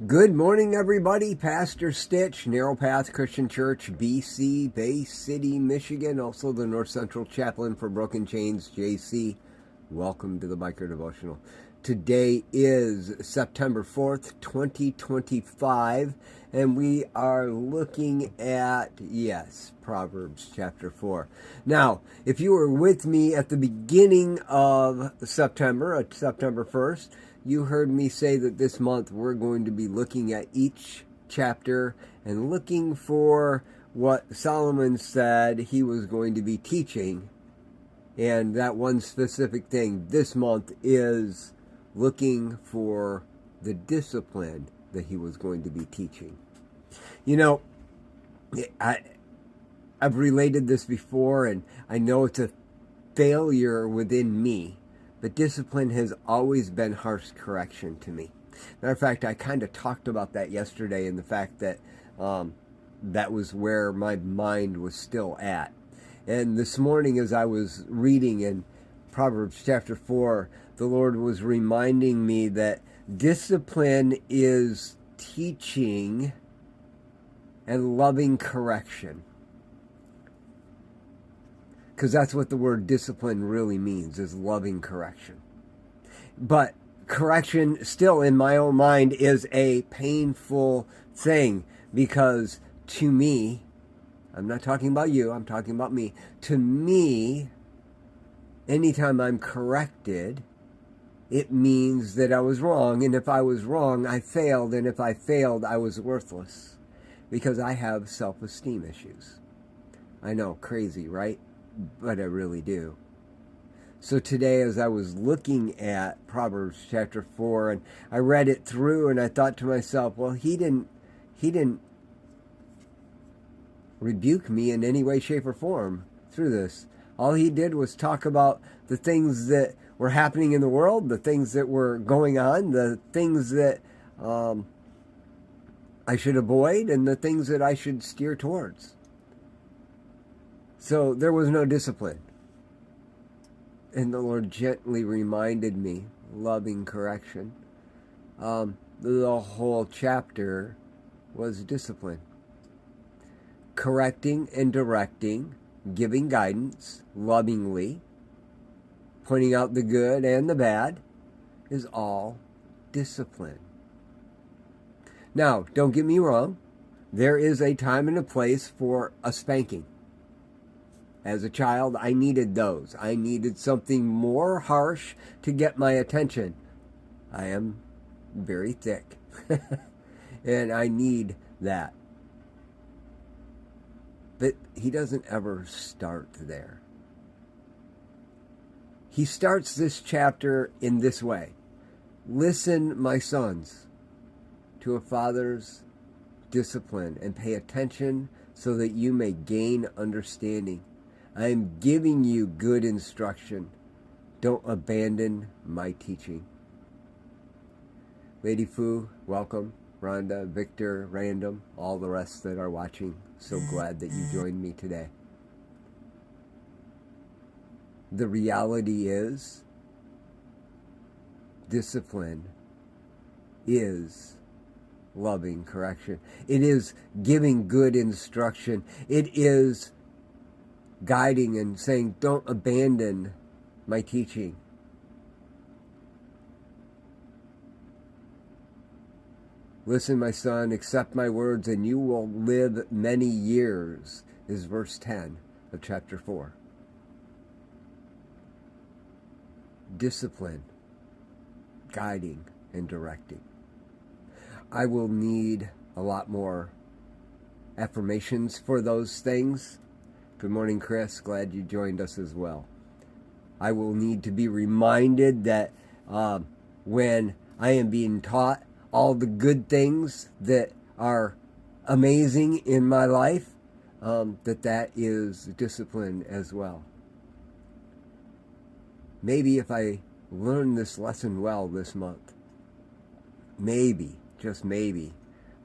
Good morning, everybody. Pastor Stitch, Narrow Path Christian Church, BC, Bay City, Michigan, also the North Central Chaplain for Broken Chains, JC. Welcome to the Biker Devotional. Today is September 4th, 2025, and we are looking at, Proverbs chapter 4. Now, if you were with me at the beginning of September, September 1st, you heard me say that this month we're going to be looking at each chapter and looking for what Solomon said he was going to be teaching. And that one specific thing this month is looking for the discipline that he was going to be teaching. You know, I've related this before, and I know it's a failure within me. But discipline has always been harsh correction to me. Matter of fact, I kind of talked about that yesterday, and the fact that that was where my mind was still at. And this morning, as I was reading in Proverbs chapter 4, the Lord was reminding me that discipline is teaching and loving correction. Because that's what the word discipline really means, is loving correction. But correction still, in my own mind, is a painful thing. Because to me, I'm not talking about you, I'm talking about me. To me, anytime I'm corrected, it means that I was wrong. And if I was wrong, I failed. And if I failed, I was worthless. Because I have self-esteem issues. I know, crazy, right? But I really do. So today, as I was looking at Proverbs chapter 4, and I read it through, and I thought to myself, well, he didn't rebuke me in any way, shape, or form through this. All he did was talk about the things that were happening in the world, the things that were going on, the things that I should avoid, and the things that I should steer towards. So there was no discipline. And the Lord gently reminded me, loving correction. The whole chapter was discipline. Correcting and directing, giving guidance lovingly, pointing out the good and the bad, is all discipline. Now, don't get me wrong. There is a time and a place for a spanking. As a child, I needed those. I needed something more harsh to get my attention. I am very thick, and I need that. But he doesn't ever start there. He starts this chapter in this way. Listen, my sons, to a father's discipline, and pay attention so that you may gain understanding. I am giving you good instruction. Don't abandon my teaching. Lady Fu, welcome. Rhonda, Victor, Random, all the rest that are watching. So glad that you joined me today. The reality is, discipline is loving correction. It is giving good instruction. It is guiding and saying, don't abandon my teaching. Listen, my son, accept my words, and you will live many years, is verse 10 of chapter 4. Discipline, guiding, and directing. I will need a lot more affirmations for those things. Good morning, Chris. Glad you joined us as well. I will need to be reminded that when I am being taught all the good things that are amazing in my life, that is discipline as well. Maybe if I learn this lesson well this month, maybe, just maybe,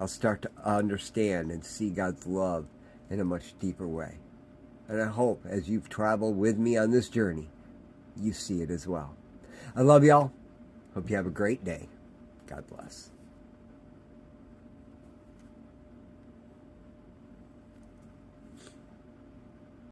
I'll start to understand and see God's love in a much deeper way. And I hope, as you've traveled with me on this journey, you see it as well. I love y'all. Hope you have a great day. God bless.